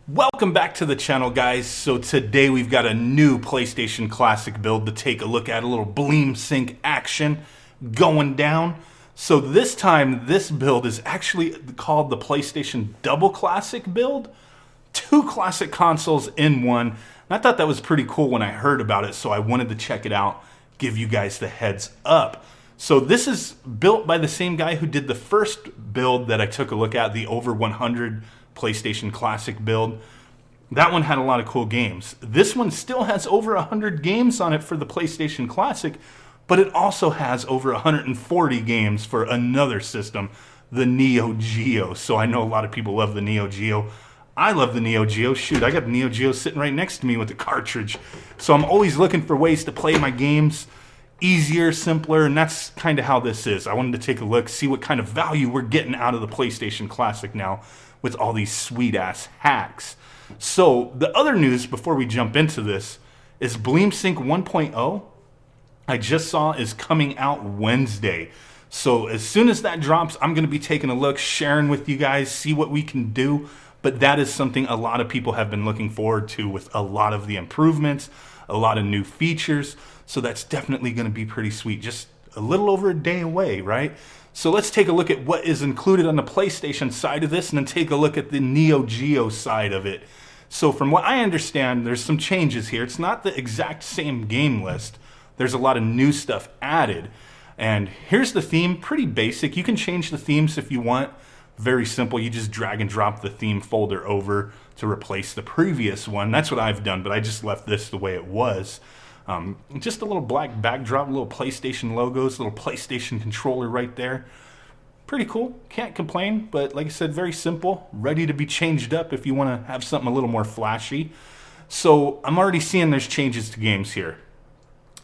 Welcome back to the channel, guys. So today we've got a new PlayStation Classic build to take a look at, a little BleemSync action going down. So this time, this build is actually called the PlayStation Double Classic build. Two classic consoles in one. And I thought that was pretty cool when I heard about it, so I wanted to check it out, give you guys the heads up. So this is built by the same guy who did the first build that I took a look at, the over 100 PlayStation Classic build. That one had a lot of cool games. This one still has over 100 games on it for the PlayStation Classic, but it also has over 140 games for another system, the Neo Geo. So I know a lot of people love the Neo Geo. I love the Neo Geo. Shoot, I got the Neo Geo sitting right next to me with the cartridge. So I'm always looking for ways to play my games easier, simpler, and that's kind of how this is. I wanted to take a look, see what kind of value we're getting out of the PlayStation Classic now with all these sweet-ass hacks. So the other news before we jump into this is BleemSync 1.0, I just saw is coming out Wednesday. So as soon as that drops, I'm going to be taking a look, sharing with you guys, see what we can do. But that is something a lot of people have been looking forward to with a lot of the improvements, a lot of new features. So that's definitely going to be pretty sweet. Just a little over a day away, right? So let's take a look at what is included on the PlayStation side of this and then take a look at the Neo Geo side of it. So from what I understand, there's some changes here. It's not the exact same game list. There's a lot of new stuff added. And here's the theme, pretty basic. You can change the themes if you want. Very simple. You just drag and drop the theme folder over to replace the previous one. That's what I've done, but I just left this the way it was. Just a little black backdrop, little PlayStation logos, little PlayStation controller right there. Pretty cool. Can't complain, but like I said, very simple. Ready to be changed up if you want to have something a little more flashy. So I'm already seeing there's changes to games here.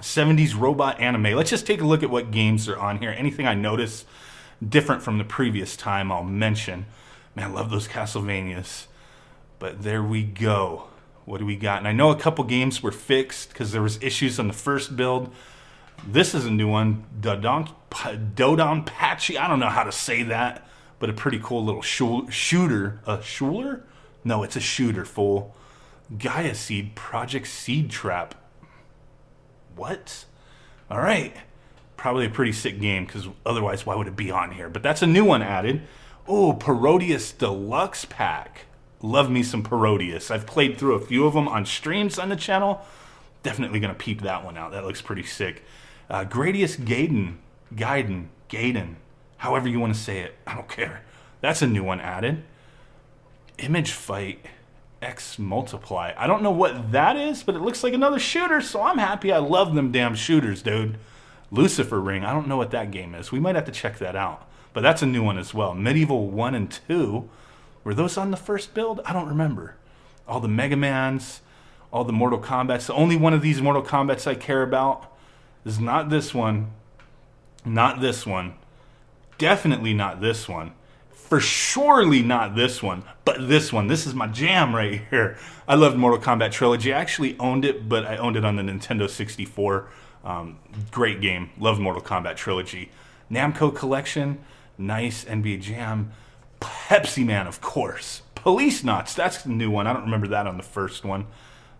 70s robot anime. Let's just take a look at what games are on here. Anything I notice different from the previous time, I'll mention. Man, I love those Castlevanias. But there we go. What do we got? And I know a couple games were fixed because there was issues on the first build. This is a new one. Dodon Patchy. I don't know how to say that, but a pretty cool little shooter. A Schuler? No, it's a shooter, fool. Gaia Seed Project Seed Trap. What? All right. Probably a pretty sick game because otherwise why would it be on here? But that's a new one added. Oh, Parodius Deluxe Pack. Love me some Parodius. I've played through a few of them on streams on the channel. Definitely going to peep that one out. That looks pretty sick. Gradius Gaiden. However you want to say it. I don't care. That's a new one added. Image Fight X Multiply. I don't know what that is, but it looks like another shooter, so I'm happy. I love them damn shooters, dude. Lucifer Ring. I don't know what that game is. We might have to check that out. But that's a new one as well. Medieval 1 and 2. Were those on the first build? I don't remember. All the Mega Mans, all the Mortal Kombats. The only one of these Mortal Kombats I care about is not this one. Not this one. Definitely not this one. For surely not this one. But this one. This is my jam right here. I loved Mortal Kombat Trilogy. I actually owned it, but I owned it on the Nintendo 64. Great game. Love Mortal Kombat Trilogy. Namco Collection. Nice. NBA Jam. Pepsi Man, of course. Police Knots. That's the new one. I don't remember that on the first one.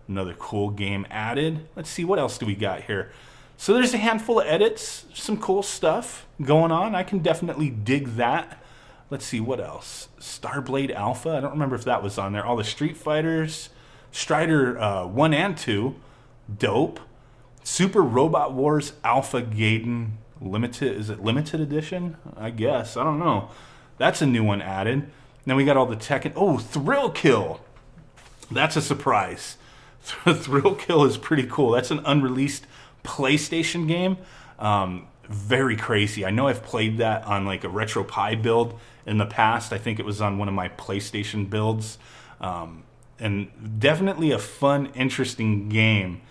Another cool game added. Let's see, what else do we got here? So there's a handful of edits. Some cool stuff going on. I can definitely dig that. Let's see, what else? Starblade Alpha. I don't remember if that was on there. All the Street Fighters. Strider 1 and 2. Dope. Super Robot Wars Alpha Gaiden Limited. Is it limited edition? I guess. I don't know. That's a new one added. Then we got all the Tekken. Oh, Thrill Kill. That's a surprise. Thrill Kill is pretty cool. That's an unreleased PlayStation game. Very crazy. I know I've played that on like a RetroPie build in the past. I think it was on one of my PlayStation builds. And definitely a fun, interesting game.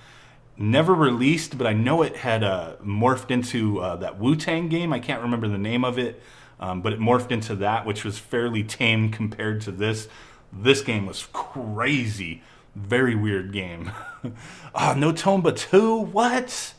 Never released, but I know it had morphed into that Wu-Tang game. I can't remember the name of it. But it morphed into that, which was fairly tame compared to this. This game was crazy. Very weird game. No Tomba 2? What?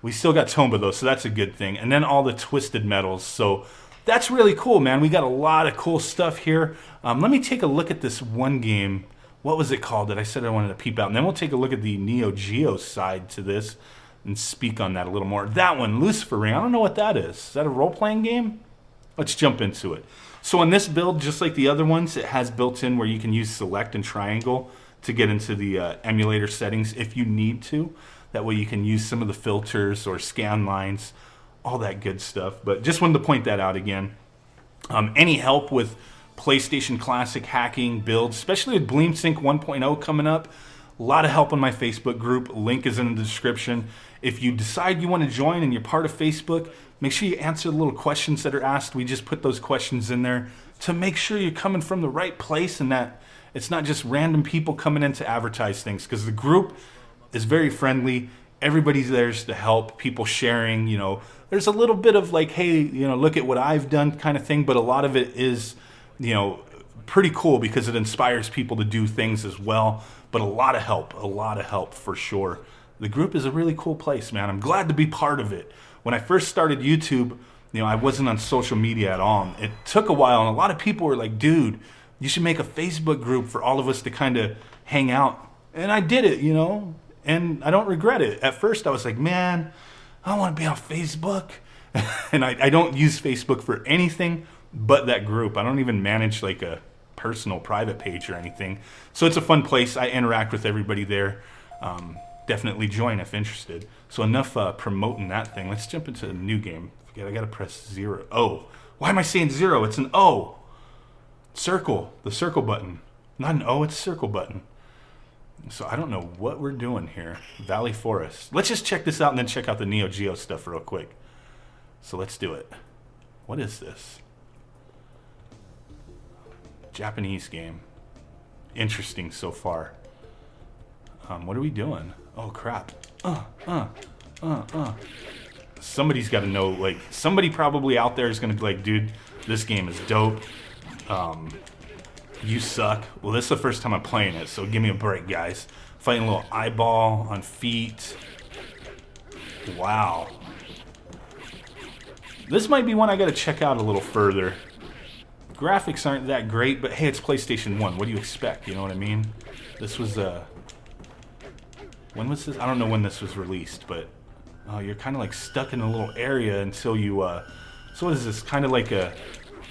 We still got Tomba, though, so that's a good thing. And then all the Twisted Metals. So that's really cool, man. We got a lot of cool stuff here. Let me take a look at this one game what was it called that I said I wanted to peep out? And then we'll take a look at the Neo Geo side to this and speak on that a little more. That one, Lucifer Ring, I don't know what that is. Is that a role-playing game? Let's jump into it. So in this build, just like the other ones, it has built in where you can use select and triangle to get into the emulator settings if you need to. That way you can use some of the filters or scan lines, all that good stuff. But just wanted to point that out again. Any help with PlayStation Classic hacking builds, especially with BleemSync 1.0 coming up, a lot of help on my Facebook group. Link is in the description. If you decide you want to join and you're part of Facebook, make sure you answer the little questions that are asked. We just put those questions in there to make sure you're coming from the right place and that it's not just random people coming in to advertise things, because the group is very friendly. Everybody's there to help, people sharing, you know. There's a little bit of like, hey, you know, look at what I've done kind of thing, but a lot of it is, you know, pretty cool because it inspires people to do things as well. But a lot of help for sure. The group is a really cool place, man. I'm glad to be part of it. When I first started YouTube, you know, I wasn't on social media at all. It took a while, and a lot of people were like, dude, you should make a Facebook group for all of us to kind of hang out. And I did it, you know, and I don't regret it. At first, I was like, man, I don't want to be on Facebook. And I don't use Facebook for anything but that group. I don't even manage like a personal private page or anything. So it's a fun place. I interact with everybody there. Definitely join if interested. So enough promoting that thing. Let's jump into a new game. I gotta press 0. Oh, why am I saying 0? It's an O. Circle, the circle button. Not an O, it's a circle button. So I don't know what we're doing here. Valley Forest. Let's just check this out and then check out the Neo Geo stuff real quick. So let's do it. What is this? Japanese game. Interesting so far. What are we doing? Oh crap. Somebody's got to know, like, somebody probably out there is going to be like, dude, this game is dope. You suck. Well, this is the first time I'm playing it, so give me a break, guys. Fighting a little eyeball on feet. Wow. This might be one I got to check out a little further. Graphics aren't that great, but hey, it's PlayStation 1. What do you expect? You know what I mean? This was when was this? I don't know when this was released, but you're kind of like stuck in a little area until you so what is this? Kind of like a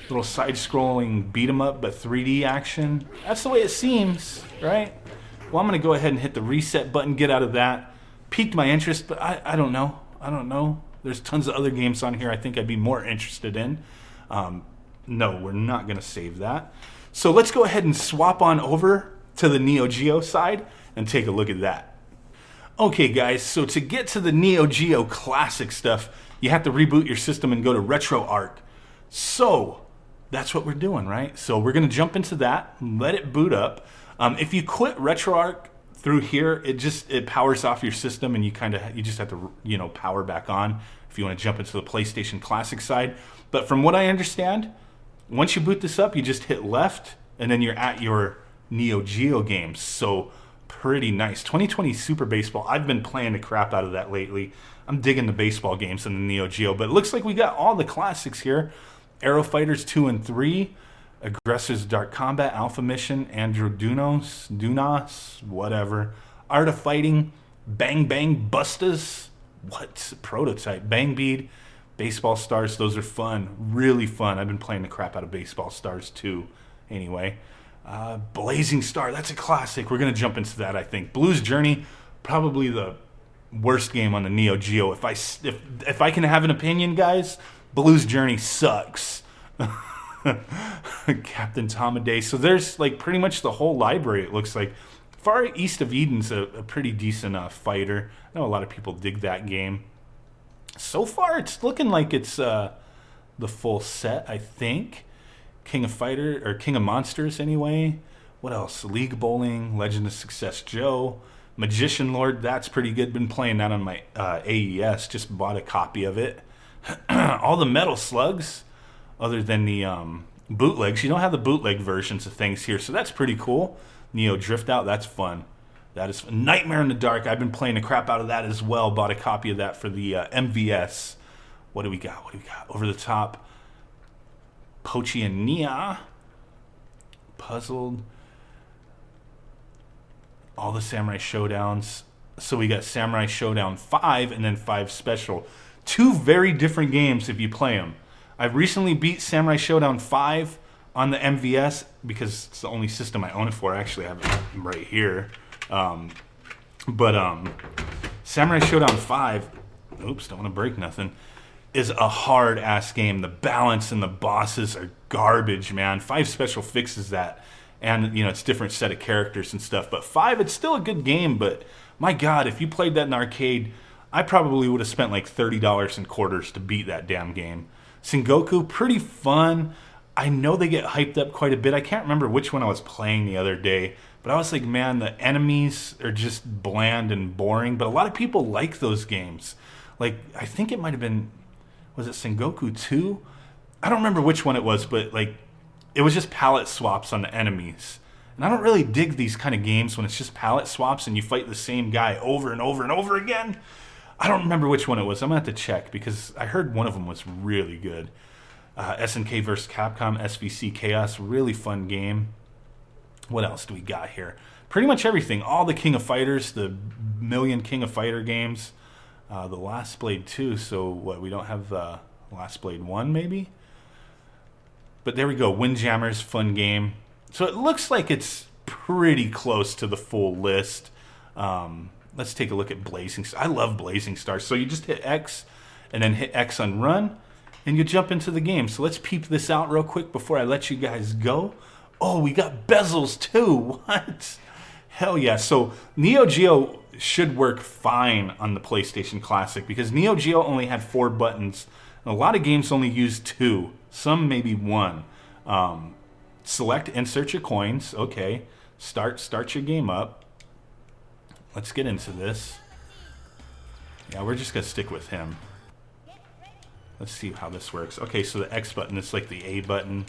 little side-scrolling beat-em-up, but 3D action. That's the way it seems, right? Well, I'm gonna go ahead and hit the reset button, get out of that. Piqued my interest, but I don't know. I don't know. There's tons of other games on here I think I'd be more interested in. No, we're not gonna save that. So let's go ahead and swap on over to the Neo Geo side and take a look at that. Okay guys, so to get to the Neo Geo Classic stuff, you have to reboot your system and go to RetroArch. So that's what we're doing, right? So we're gonna jump into that, let it boot up. If you quit RetroArch through here, it powers off your system, and you just have to, you know, power back on if you want to jump into the PlayStation Classic side. But from what I understand, once you boot this up, you just hit left, and then you're at your Neo Geo games. So pretty nice. 2020 Super Baseball. I've been playing the crap out of that lately. I'm digging the baseball games in the Neo Geo, but it looks like we got all the classics here. Aero Fighters 2 and 3, Aggressors Dark Combat, Alpha Mission, Dunas, whatever. Art of Fighting, Bang Bang Bustas, what? Prototype, Bang Bead, Baseball Stars. Those are fun, really fun. I've been playing the crap out of Baseball Stars too. Anyway, Blazing Star, that's a classic. We're gonna jump into that, I think. Blues Journey, probably the worst game on the Neo Geo. If I can have an opinion, guys, Blues Journey sucks. Captain Tomaday. So there's like pretty much the whole library, it looks like. Far East of Eden's a pretty decent fighter. I know a lot of people dig that game. So far, it's looking like it's the full set, I think. King of Monsters, anyway. What else? League Bowling, Legend of Success Joe, Magician Lord. That's pretty good. Been playing that on my AES. Just bought a copy of it. All the Metal Slugs, other than the bootlegs. You don't have the bootleg versions of things here, so that's pretty cool. Neo Drift Out, that's fun. That is fun. Nightmare in the Dark, I've been playing the crap out of that as well. Bought a copy of that for the MVS. What do we got? Over the Top, Pochiania, Puzzled, all the Samurai Showdowns. So we got Samurai Showdown 5 and then 5 Special. Two very different games if you play them. I recently beat Samurai Showdown 5 on the MVS because it's the only system I own it for. I actually have it right here. Samurai Showdown 5, oops, don't want to break nothing, is a hard-ass game. The balance and the bosses are garbage, man. 5 Special fixes that. And, you know, it's a different set of characters and stuff. But 5, it's still a good game, but my God, if you played that in arcade, I probably would have spent like $30 in quarters to beat that damn game. Sengoku, pretty fun. I know they get hyped up quite a bit. I can't remember which one I was playing the other day, but I was like, man, the enemies are just bland and boring. But a lot of people like those games. Like, I think it might have been, was it Sengoku 2? I don't remember which one it was, but like, it was just palette swaps on the enemies. And I don't really dig these kind of games when it's just palette swaps and you fight the same guy over and over and over again. I don't remember which one it was. I'm going to have to check because I heard one of them was really good. SNK vs. Capcom, SVC Chaos, really fun game. What else do we got here? Pretty much everything. All the King of Fighters, the million King of Fighter games. The Last Blade 2, so what, we don't have Last Blade 1 maybe? But there we go, Windjammers, fun game. So it looks like it's pretty close to the full list. Let's take a look at Blazing Stars. I love Blazing Stars. So you just hit X and then hit X on run and you jump into the game. So let's peep this out real quick before I let you guys go. Oh, we got bezels too. What? Hell yeah. So Neo Geo should work fine on the PlayStation Classic because Neo Geo only had 4 buttons. And a lot of games only use 2. Some maybe 1. Select, insert your coins. Okay. Start your game up. Let's get into this. Yeah, we're just going to stick with him. Let's see how this works. Okay, so the X button is like the A button.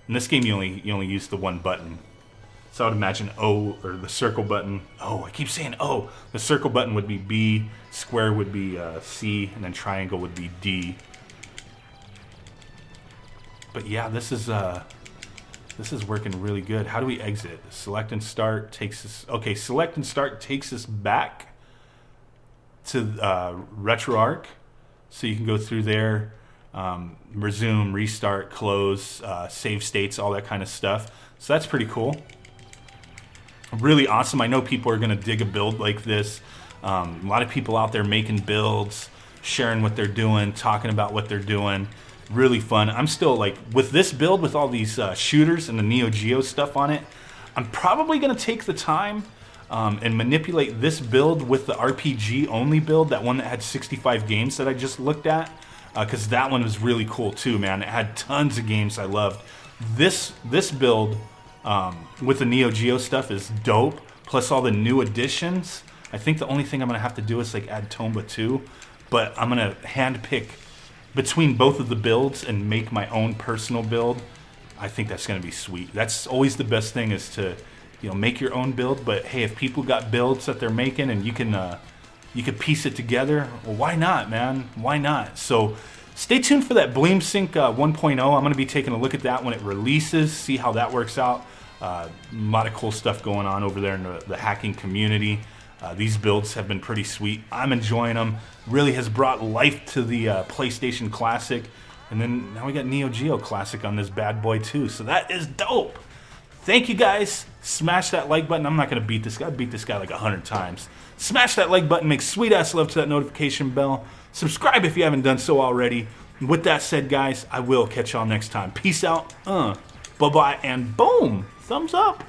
In this game, you only use the 1 button. So I would imagine O, or the circle button. Oh, I keep saying O. The circle button would be B, square would be C, and then triangle would be D. But yeah, this is working really good. How do we exit? Select and start takes us. Okay, select and start takes us back to RetroArch, so you can go through there, resume, restart, close, save states, all that kind of stuff. So that's pretty cool. Really awesome. I know people are going to dig a build like this. A lot of people out there making builds, sharing what they're doing, talking about what they're doing. Really fun. I'm still like, with this build, with all these shooters and the Neo Geo stuff on it, I'm probably going to take the time and manipulate this build with the RPG only build, that one that had 65 games that I just looked at, because that one was really cool too, man. It had tons of games I loved. This build with the Neo Geo stuff is dope, plus all the new additions. I think the only thing I'm going to have to do is like add Tomba 2, but I'm going to hand pick between both of the builds and make my own personal build. I think that's going to be sweet. That's always the best thing, is to, you know, make your own build. But hey, if people got builds that they're making and you can piece it together, well, why not, man? Why not? So stay tuned for that BleemSync 1.0. I'm going to be taking a look at that when it releases, see how that works out. A lot of cool stuff going on over there in the hacking community. These builds have been pretty sweet. I'm enjoying them. Really has brought life to the PlayStation Classic. And then now we got Neo Geo Classic on this bad boy too. So that is dope. Thank you guys. Smash that like button. I'm not going to beat this guy. I beat this guy like 100 times. Smash that like button. Make sweet ass love to that notification bell. Subscribe if you haven't done so already. And with that said, guys, I will catch y'all next time. Peace out. Bye-bye and boom. Thumbs up.